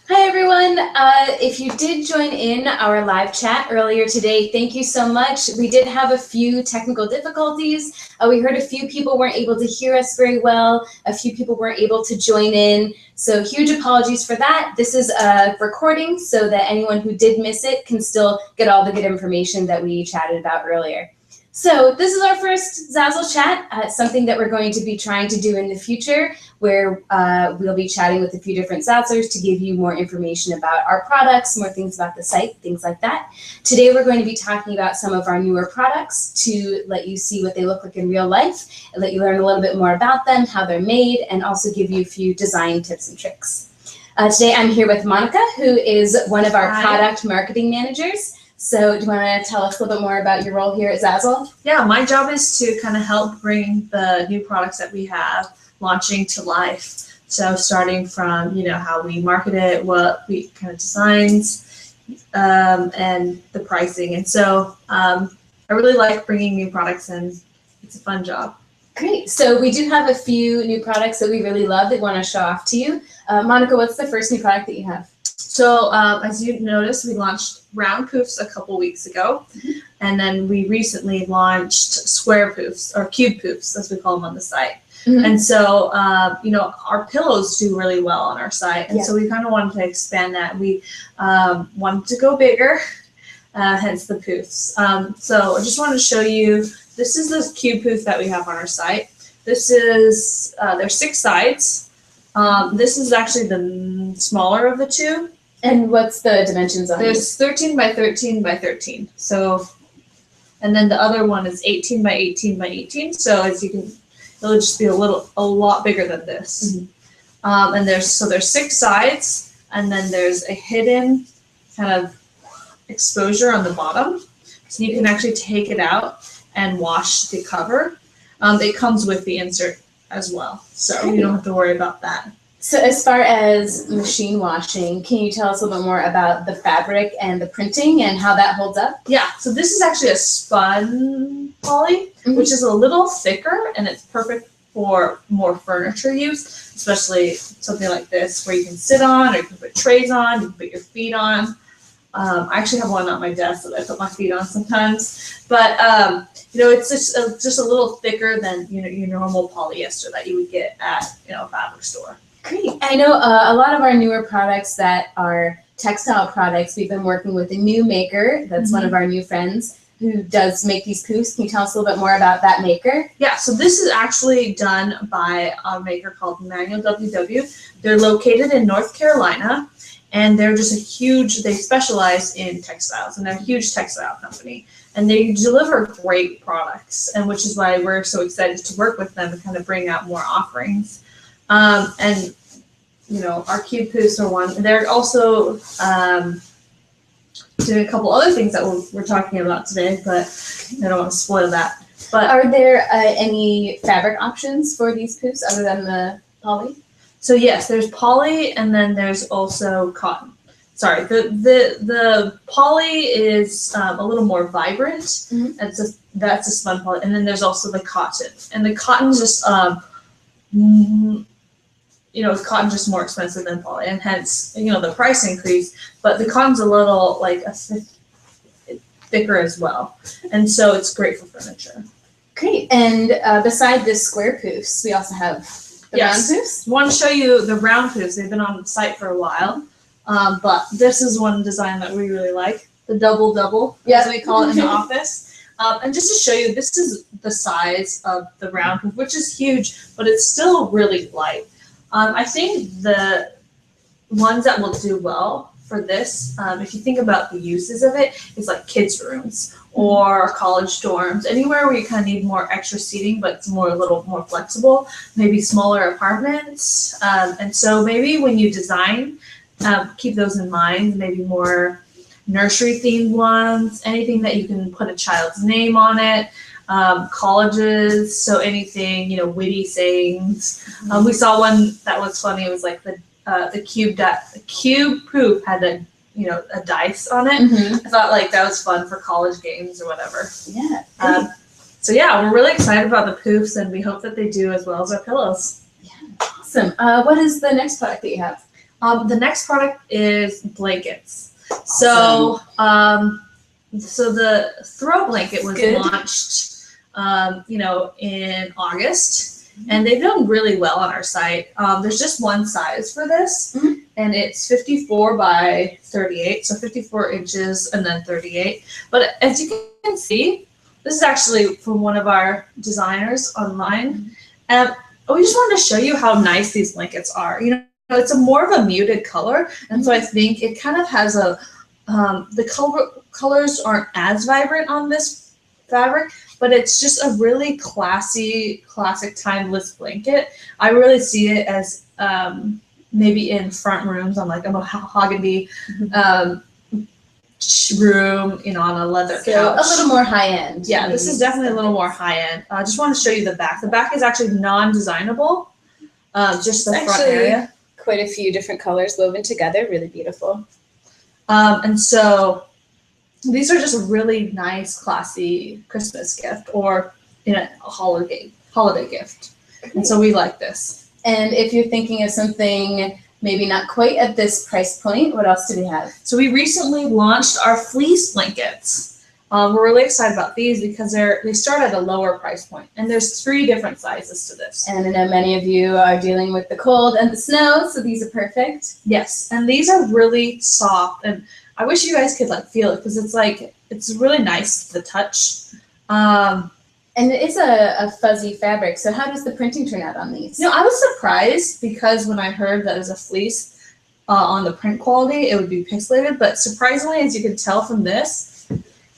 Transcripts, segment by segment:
Hi everyone. If you did join in our live chat earlier today, thank you so much. We did have a few technical difficulties. We heard a few people weren't able to hear us very well. A few people weren't able to join in. So huge apologies for that. This is a recording so that anyone who did miss it can still get all the good information that we chatted about earlier. So this is our first Zazzle chat, something that we're going to be trying to do in the future, where we'll be chatting with a few different Zazzlers to give you more information about our products, more things about the site, things like that. Today we're going to be talking about some of our newer products to let you see what they look like in real life, and let you learn a little bit more about them, how they're made, and also give you a few design tips and tricks. Today I'm here with Monica, who is one of our product marketing managers. So do you want to tell us a little bit more about your role here at Zazzle? Yeah, my job is to kind of help bring the new products that we have launching to life. So starting from, how we market it, what we kind of designs, and the pricing. And so I really like bringing new products in. It's a fun job. Great. So we do have a few new products that we really love that we want to show off to you. Monica, what's the first new product that you have? So as you noticed, we launched round poofs a couple weeks ago, and then we recently launched square poofs, or cube poofs, as we call them on the site. And so, our pillows do really well on our site, and so we kind of wanted to expand that. We wanted to go bigger, hence the poofs. So I just wanted to show you, this is the cube poof that we have on our site. This is, there's 6 sides. This is actually the smaller of the two. And what's the dimensions on There's 13 by 13 by 13. So, and then the other one is 18 by 18 by 18. So as you can, it'll just be a lot bigger than this. And there's 6 sides, and then there's a hidden kind of exposure on the bottom. So you can actually take it out and wash the cover. It comes with the insert as well. So you don't have to worry about that. So as far as machine washing, can you tell us a little bit more about the fabric and the printing and how that holds up? Yeah, so this is actually a spun poly, which is a little thicker, and it's perfect for more furniture use, especially something like this where you can sit on, or you can put trays on, you can put your feet on. I actually have one on my desk that I put my feet on sometimes, but it's just a little thicker than your normal polyester that you would get at a fabric store. Great. I know a lot of our newer products that are textile products, we've been working with a new maker that's one of our new friends who does make these poofs. Can you tell us a little bit more about that maker? Yeah, so this is actually done by a maker called Manual WW. They're located in North Carolina, and they're just they specialize in textiles, and they're a huge textile company. And they deliver great products, and which is why we're so excited to work with them and kind of bring out more offerings. And our cube poofs are one. They're also doing a couple other things that we're talking about today, but I don't want to spoil that. But are there any fabric options for these poofs other than the poly? So yes, there's poly, and then there's also cotton. Sorry, the poly is a little more vibrant. That's a spun poly, and then there's also the cotton, and the cotton's just cotton just more expensive than poly, and hence the price increase. But the cotton's a little thicker as well, and so it's great for furniture. Great. And beside the square poofs, we also have the round poofs. I want to show you the round poofs. They've been on the site for a while, but this is one design that we really like, the double, as we call it in the office. And just to show you, this is the size of the round poof, which is huge, but it's still really light. I think the ones that will do well for this, if you think about the uses of it, is like kids' rooms or college dorms, anywhere where you kind of need more extra seating, but it's a little more flexible, maybe smaller apartments. And so maybe when you design, keep those in mind, maybe more nursery themed ones, anything that you can put a child's name on it. Colleges, so anything, witty sayings. We saw one that was funny. It was like the cube poof had a dice on it. I thought that was fun for college games or whatever. Yeah. So yeah, we're really excited about the poofs, and we hope that they do as well as our pillows. Yeah. Awesome. What is the next product that you have? The next product is blankets. So, so the throw blanket was launched, in August, and they've done really well on our site. There's just one size for this, and it's 54 by 38, so 54 inches and then 38. But as you can see, this is actually from one of our designers online, and we just wanted to show you how nice these blankets are. It's a more of a muted color, and so I think it kind of has the colors aren't as vibrant on this fabric, but it's just a really classic timeless blanket. I really see it as maybe in front rooms on like a mahogany room, on a leather couch. A little more high end. Yeah, this is definitely a little more high end. I just want to show you the back. The back is actually non-designable, just the front area. Quite a few different colors woven together, really beautiful. And so these are just a really nice, classy Christmas gift or a holiday gift. And so we like this. And if you're thinking of something maybe not quite at this price point, what else do we have? So we recently launched our fleece blankets. We're really excited about these because they start at a lower price point, and there's 3 different sizes to this. And I know many of you are dealing with the cold and the snow, so these are perfect. Yes, and these are really soft, and I wish you guys could feel it because it's really nice to touch. And it is a fuzzy fabric, so how does the printing turn out on these? I was surprised because when I heard that as a fleece on the print quality, it would be pixelated, but surprisingly, as you can tell from this,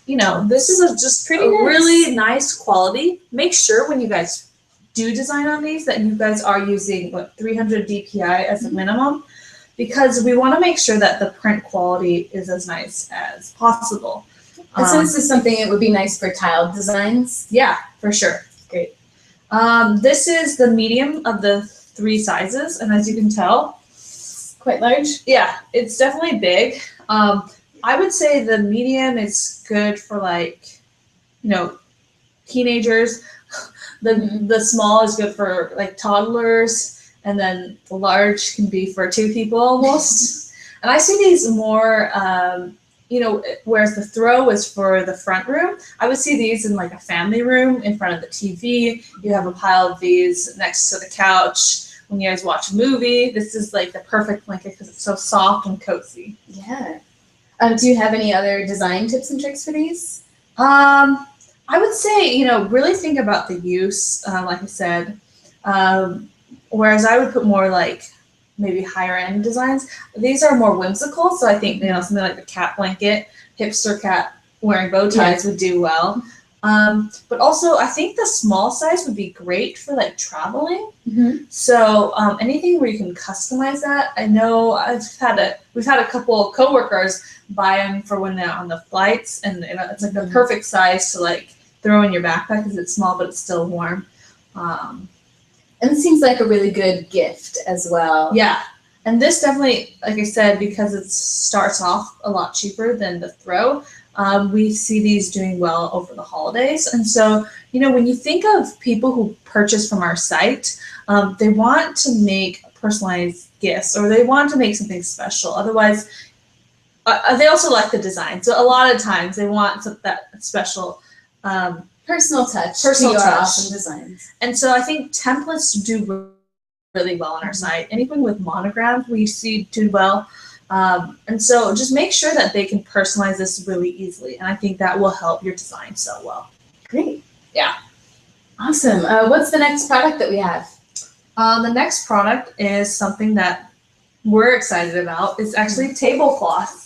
this is just pretty nice. Really nice quality. Make sure when you guys do design on these that you guys are using 300 DPI as a minimum, because we want to make sure that the print quality is as nice as possible. And so this is something that would be nice for tiled designs. Yeah, for sure. Great. This is the medium of the 3 sizes, and as you can tell, quite large. Yeah, it's definitely big. I would say the medium is good for teenagers. The small is good for toddlers, and then the large can be for 2 people almost. And I see these more, whereas the throw is for the front room, I would see these in a family room in front of the TV. You have a pile of these next to the couch. When you guys watch a movie, this is the perfect blanket because it's so soft and cozy. Yeah. Do you have any other design tips and tricks for these? I would say, really think about the use, like I said. Whereas I would put more maybe higher end designs. These are more whimsical, so I think something like the cat blanket, hipster cat wearing bow ties would do well. But also I think the small size would be great for traveling. So anything where you can customize that. I know we've had a couple of coworkers buy them for when they're on the flights, and it's the perfect size to throw in your backpack because it's small but it's still warm. And it seems like a really good gift as well. Yeah. And this definitely, like I said, because it starts off a lot cheaper than the throw, we see these doing well over the holidays. And so, when you think of people who purchase from our site, they want to make personalized gifts, or they want to make something special. Otherwise, they also like the design. So a lot of times they want that special personal touch. Awesome designs. And so I think templates do really well on our site. Anything with monograms we see do well. And so just make sure that they can personalize this really easily. And I think that will help your design sell well. Great. Yeah. Awesome. What's the next product that we have? The next product is something that we're excited about. It's actually tablecloth.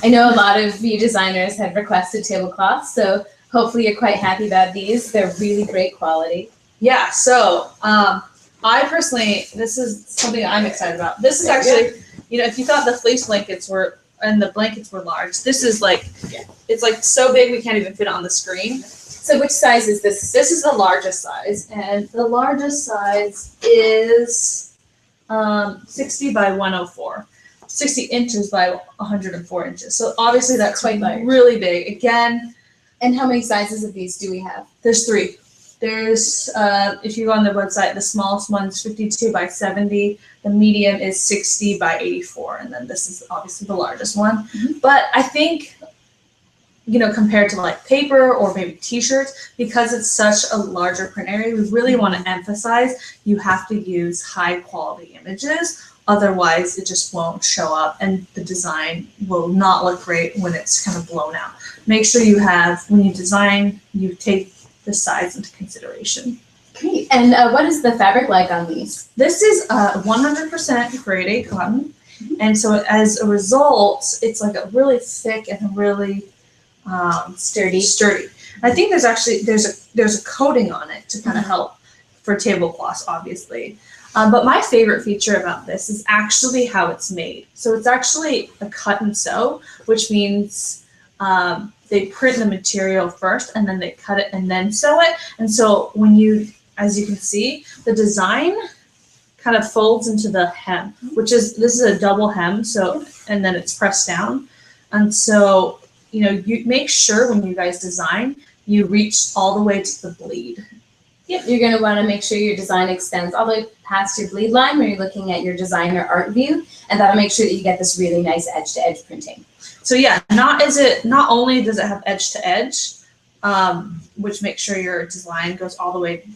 I know a lot of you designers have requested tablecloths, so hopefully you're quite happy about these. They're really great quality. Yeah, so I personally, this is something I'm excited about. This is actually, if you thought the fleece blankets were, and the blankets were large, this is it's so big we can't even fit it on the screen. So which size is this? This is the largest size, and the largest size is 60 by 104. 60 inches by 104 inches. So obviously that's quite large. Really big. Again. And how many sizes of these do we have? There's 3. There's, if you go on the website, the smallest one's 52 by 70, the medium is 60 by 84, and then this is obviously the largest one. But I think, you know, compared to like paper or maybe t-shirts, because it's such a larger print area, we really want to emphasize you have to use high quality images. Otherwise, it just won't show up and the design will not look great when it's kind of blown out. Make sure you have, when you design, you take the size into consideration. Great. And what is the fabric like on these? This is 100% grade A cotton. And so as a result, it's like a really thick and really sturdy. I think there's actually, there's a coating on it to kind of help for tablecloths, obviously. But my favorite feature about this is actually how it's made. So it's actually a cut and sew, which means they print the material first and then they cut it and then sew it. And so when you, as you can see, the design kind of folds into the hem, which is, this is a double hem, so, and then it's pressed down. And so, you know, you make sure when you guys design, you reach all the way to the bleed. Yep, you're going to want to make sure your design extends all the way past your bleed line when you're looking at your designer art view, and that'll make sure that you get this really nice edge-to-edge printing. So yeah, not only does it have edge-to-edge, which makes sure your design goes all the way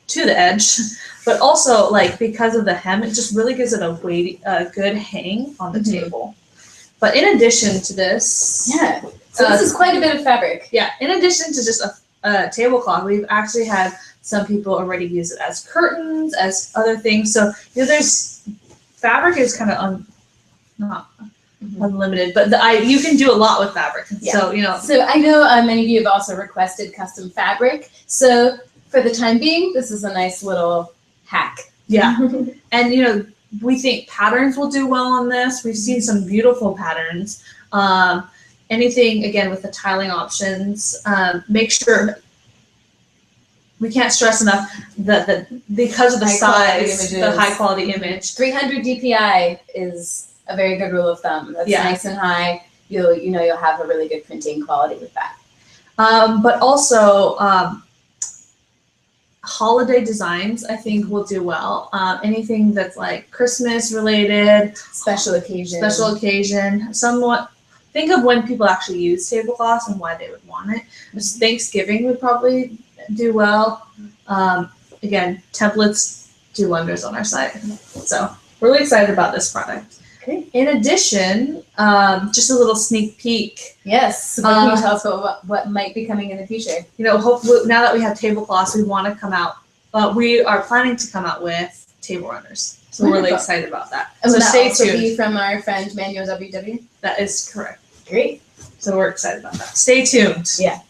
to the edge, but also like because of the hem, it just really gives it a good hang on the table. But in addition to this, yeah, so this is quite a bit of fabric. Yeah, in addition to just a tablecloth, we've actually had some people already use it as curtains, as other things. So you know, there's fabric is kind of not unlimited, but you can do a lot with fabric. Yeah. So you know. So I know many of you have also requested custom fabric. So for the time being, this is a nice little hack. Yeah, and you know, we think patterns will do well on this. We've seen some beautiful patterns. Anything, again, with the tiling options, make sure, we can't stress enough that because of the size, the high quality image. 300 DPI is a very good rule of thumb. That's nice and high. You'll have a really good printing quality with that. But also, holiday designs, I think, will do well. Anything that's like Christmas related, special occasion, somewhat. Think of when people actually use tablecloths and why they would want it. Just Thanksgiving would probably do well. Again, templates do wonders on our site. So we're really excited about this product. Okay. In addition, just a little sneak peek. Yes. So can you tell us about what might be coming in the future? You know, hopefully now that we have tablecloths, we want to come out. We are planning to come out with table runners. So we're really excited about that. And so stay tuned. Be from our friend Manuel WW. That is correct. Great. So we're excited about that. Stay tuned. Yeah.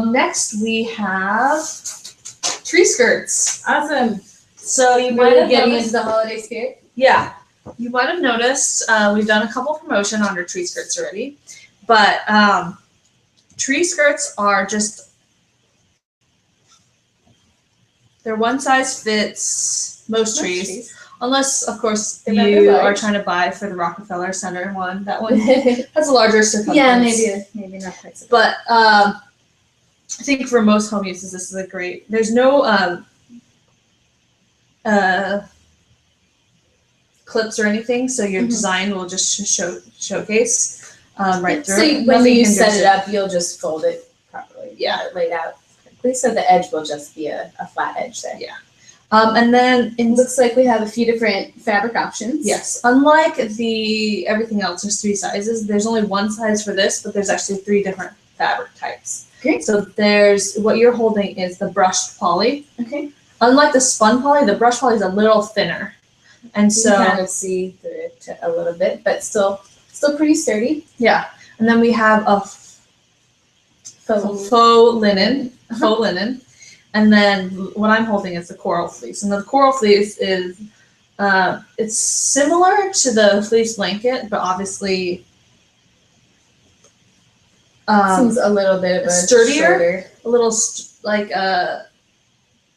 Next we have tree skirts. Awesome. So you might have getting into the holiday spirit. Yeah. You might have noticed we've done a couple promotion on our tree skirts already, but tree skirts are just, they're one size fits most trees. Unless, of course, you are trying to buy for the Rockefeller Center one. That one has a larger circumference. Yeah, maybe not quite so. But I think for most home uses, this is a great. There's no clips or anything, so your design will just showcase right through. So when you set it up, you'll just fold it properly. Yeah, laid out correctly, so the edge will just be a flat edge there. Yeah. And then it looks like we have a few different fabric options. Yes. Unlike everything else, there's 3 sizes. There's only one size for this, but there's actually 3 different fabric types. Okay. So there's, what you're holding is the brushed poly. Okay. Unlike the spun poly, the brushed poly is a little thinner. And so you kind of see through it a little bit, but still pretty sturdy. Yeah. And then we have a faux linen. Faux linen. And then what I'm holding is the coral fleece. And the coral fleece is, it's similar to the fleece blanket, but obviously seems a little bit of a sturdier, shorter. A little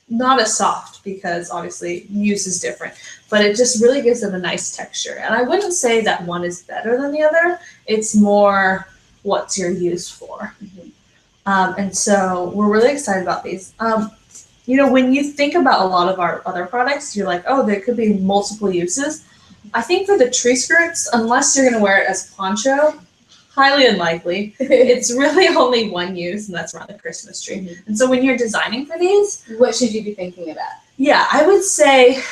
not as soft because obviously use is different, but it just really gives it a nice texture. And I wouldn't say that one is better than the other. It's more what's your use for. And so we're really excited about these. You know, when you think about a lot of our other products, you're like, oh, there could be multiple uses. I think for the tree skirts, unless you're going to wear it as poncho, highly unlikely. It's really only one use, and that's around the Christmas tree. Mm-hmm. And so when you're designing for these, What should you be thinking about? yeah, I would say,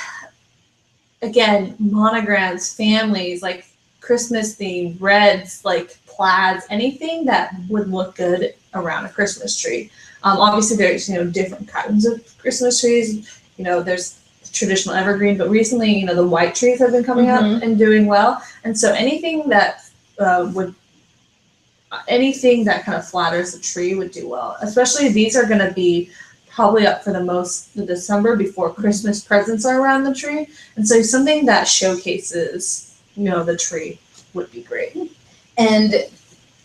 again, monograms, families, like Christmas theme, reds, like plaids, anything that would look good around a Christmas tree. Obviously, there's different kinds of Christmas trees. There's traditional evergreen, but recently, the white trees have been coming up and doing well. And so anything that anything that kind of flatters the tree would do well. Especially these are going to be probably up for the December before Christmas presents are around the tree. And so something that showcases, the tree would be great. And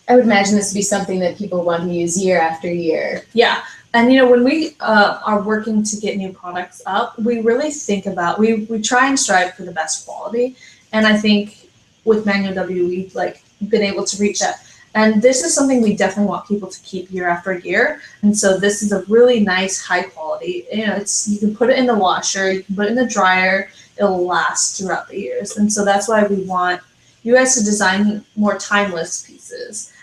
I would imagine this would be something that people want to use year after year. Yeah. And, when we are working to get new products up, we really think about, we try and strive for the best quality. And I think with Manual W, we've been able to reach that. And this is something we definitely want people to keep year after year. And so this is a really nice, high quality. You can put it in the washer, you can put it in the dryer, it'll last throughout the years. And so that's why we want you guys to design more timeless pieces.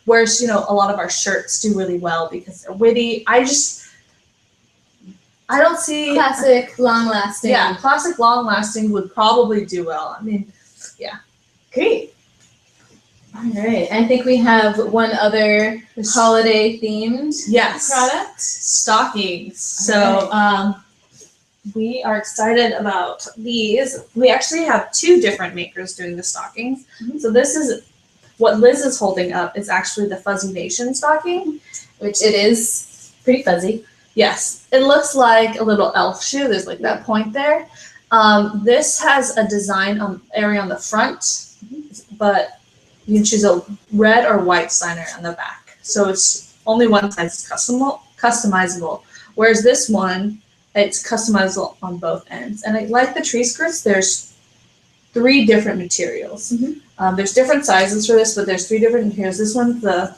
Whereas, a lot of our shirts do really well because they're witty. I don't see classic, long lasting. Yeah, classic, long lasting would probably do well. I mean, yeah. Great. All right. I think we have one other holiday themed product. Stockings. So we are excited about these. We actually have two different makers doing the stockings. Mm-hmm. So this is what Liz is holding up is actually the Fuzzy Nation stocking, which it is pretty fuzzy. Yes. It looks like a little elf shoe. There's that point there. This has a design area on the front, but you can choose a red or white signer on the back. So it's only one size is customizable. Whereas this one, it's customizable on both ends. And like the tree skirts, there's 3 different materials. Mm-hmm. There's different sizes for this, but there's 3 different materials. This one's the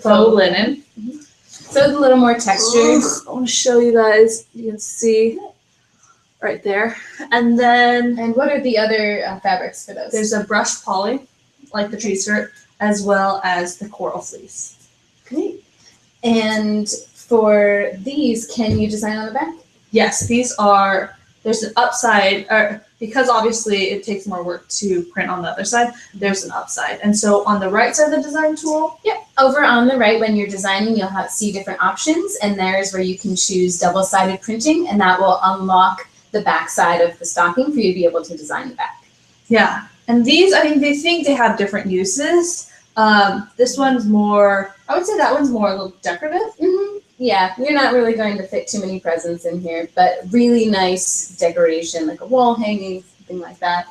faux linen. Mm-hmm. So it's a little more textured. I want to show you guys. You can see right there. And what are the other fabrics for those? There's a brushed poly, like the tree skirt, as well as the coral fleece. Great. And for these, can you design on the back? Yes, there's an upside, because obviously it takes more work to print on the other side, there's an upside. And so on the right side of the design tool. Yep. Over on the right, when you're designing, you'll see different options, and there's where you can choose double-sided printing, and that will unlock the back side of the stocking for you to be able to design the back. Yeah. And these, they think they have different uses. This one's more, I would say that one's more a little decorative. Mm-hmm. Yeah, you're not really going to fit too many presents in here, but really nice decoration, like a wall hanging, something like that.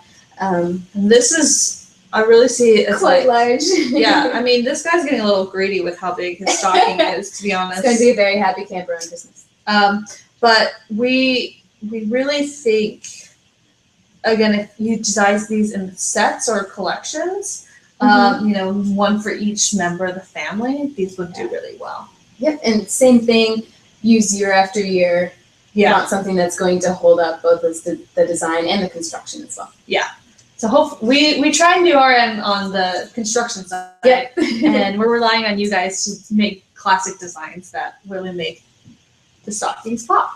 This is, I really see it as quite large. Yeah, this guy's getting a little greedy with how big his stocking is, to be honest. It's going to be a very happy camper on Christmas. But we really think, again, if you design these in sets or collections, one for each member of the family, these would do really well. Yep, and same thing, use year after year. You want something that's going to hold up both as the design and the construction as well. Yeah. So hopefully we try and do our end on the construction side. Yep. And we're relying on you guys to make classic designs that really make the stockings pop.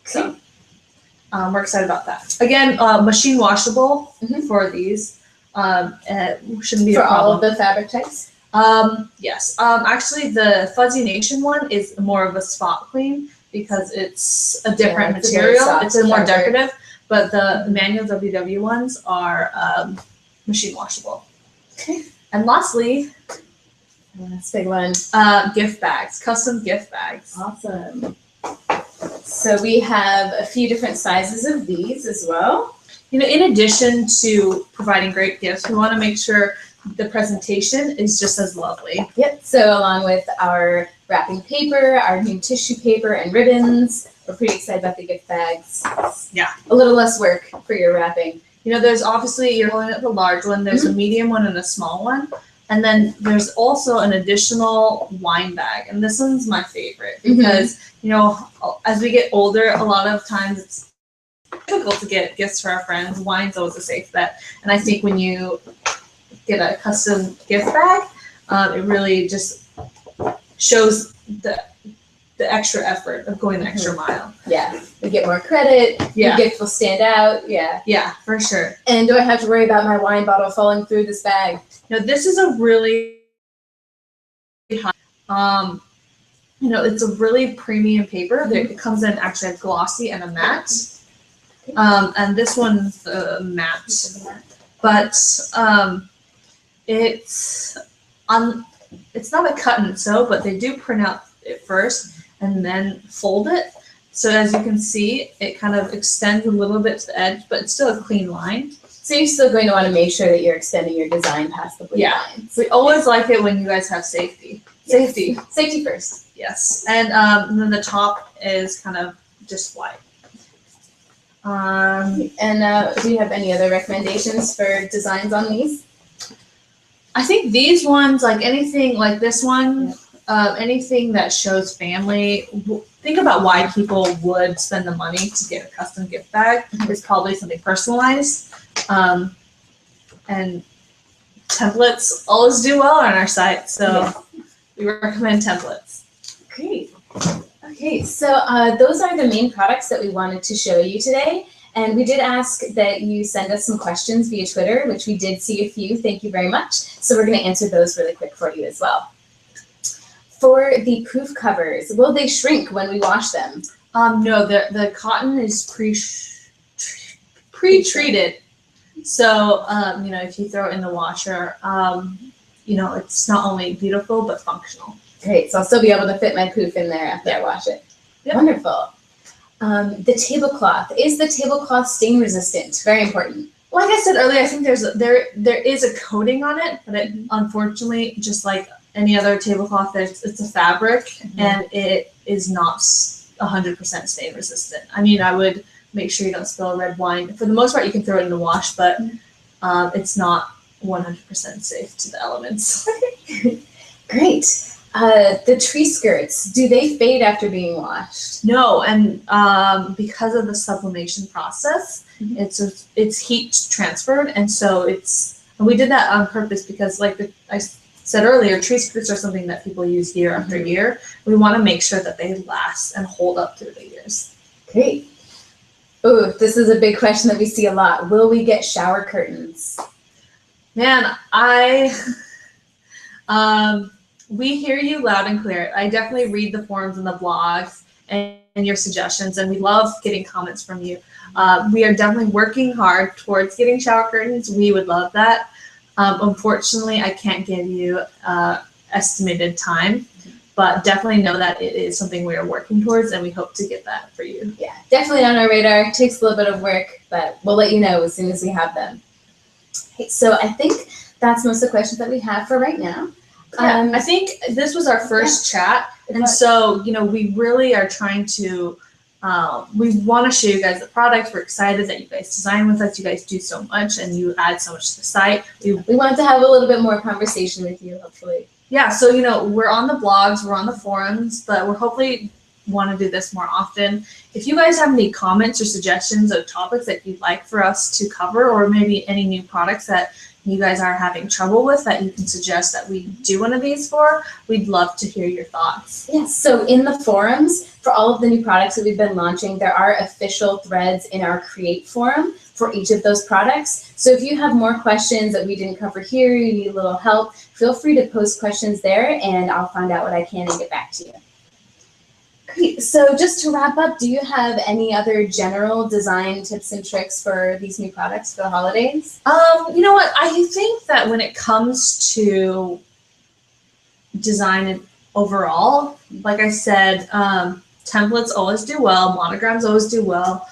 So we're excited about that. Again, machine washable for these. Shouldn't be a problem. For all of the fabric types? Yes. Actually, the Fuzzy Nation one is more of a spot clean because it's a different material. It's a more decorative, but the Manual WW ones are machine washable. Okay. And lastly, that's a big one. Gift bags, custom gift bags. Awesome. So we have a few different sizes of these as well. In addition to providing great gifts, we want to make sure the presentation is just as lovely. Yep. So along with our wrapping paper, our new tissue paper and ribbons, we're pretty excited about the gift bags. Yeah. A little less work for your wrapping. There's obviously, you're holding up the large one, there's a medium one and a small one. And then there's also an additional wine bag, and this one's my favorite because you know, as we get older, a lot of times it's difficult to get gifts for our friends. Wine's always a safe bet, and I think when you get a custom gift bag, it really just shows the extra effort of going the extra mile. Yeah, you get more credit. Your gift will stand out. Yeah, for sure. And do I have to worry about my wine bottle falling through this bag? Now this is a really high, you know, it's a really premium paper. It comes in actually a glossy and a matte. And this one's matte, but it's not a cut and sew, but they do print out it first and then fold it. So as you can see, it kind of extends a little bit to the edge, but it's still a clean line. So you're still going to want to make sure that you're extending your design past the blue lines. We always like it when you guys have safety. Safety first. Yes. And then the top is kind of just white. And do you have any other recommendations for designs on these? I think these ones, like anything like this one, anything that shows family, think about why people would spend the money to get a custom gift bag. It's probably something personalized. And templates always do well on our site, so we recommend templates. Great. Okay, so those are the main products that we wanted to show you today. And we did ask that you send us some questions via Twitter, which we did see a few. Thank you very much. So we're going to answer those really quick for you as well. For the poof covers, will they shrink when we wash them? No, the cotton is pre-treated. So, you know, if you throw it in the washer, you know, it's not only beautiful, but functional. Great, so I'll still be able to fit my poof in there after I wash it. Yep. Wonderful. The tablecloth, is the tablecloth stain resistant? Very important. Like I said earlier, I think there is a coating on it, but it, unfortunately, just like any other tablecloth, it's a fabric, and it is not 100% stain resistant. I mean, I would make sure you don't spill red wine. For the most part, you can throw it in the wash, but it's not 100% safe to the elements. Great. The tree skirts, do they fade after being washed? No, and because of the sublimation process, it's heat transferred, and so and we did that on purpose because, like I said earlier, tree skirts are something that people use year after year. We want to make sure that they last and hold up through the years. Great. Oh, this is a big question that we see a lot. Will we get shower curtains? Man, we hear you loud and clear. I definitely read the forums and the blogs and your suggestions, and we love getting comments from you. We are definitely working hard towards getting shower curtains. We would love that. Unfortunately, I can't give you estimated time, but definitely know that it is something we are working towards, and we hope to get that for you. Yeah, definitely on our radar. It takes a little bit of work, but we'll let you know as soon as we have them. Okay, so I think that's most of the questions that we have for right now. I think this was our first chat, and so, you know, we really are trying to, we want to show you guys the products. We're excited that you guys design with us. You guys do so much, and you add so much to the site. We want to have a little bit more conversation with you, hopefully. Yeah, so, you know, we're on the blogs, we're on the forums, but we're hopefully want to do this more often. If you guys have any comments or suggestions of topics that you'd like for us to cover, or maybe any new products that you guys are having trouble with that you can suggest that we do one of these for, we'd love to hear your thoughts. Yes, so in the forums, for all of the new products that we've been launching, there are official threads in our Create forum for each of those products. So if you have more questions that we didn't cover here, you need a little help, feel free to post questions there, and I'll find out what I can and get back to you. Great, so just to wrap up, do you have any other general design tips and tricks for these new products for the holidays? You know what, I think that when it comes to design overall, like I said, templates always do well, monograms always do well.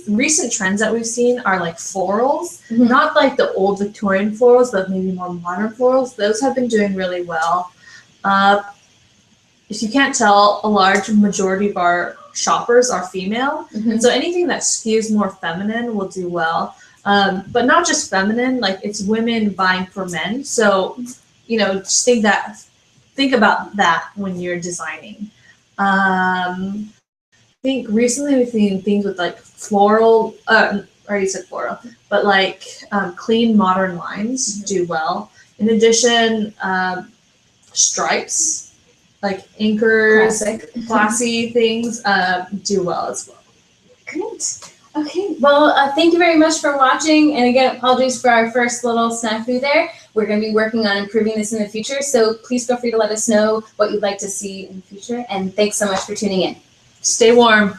Recent trends that we've seen are like florals, not like the old Victorian florals, but maybe more modern florals. Those have been doing really well. If you can't tell, a large majority of our shoppers are female, and so anything that skews more feminine will do well. But not just feminine, like it's women buying for men. So just think about that when you're designing. I think recently we've seen things with like floral, already said floral, but like clean modern lines do well. In addition, stripes, like anchors, classy things do well as well. Great. Okay, well, thank you very much for watching. And again, apologies for our first little snafu there. We're going to be working on improving this in the future. So please feel free to let us know what you'd like to see in the future. And thanks so much for tuning in. Stay warm.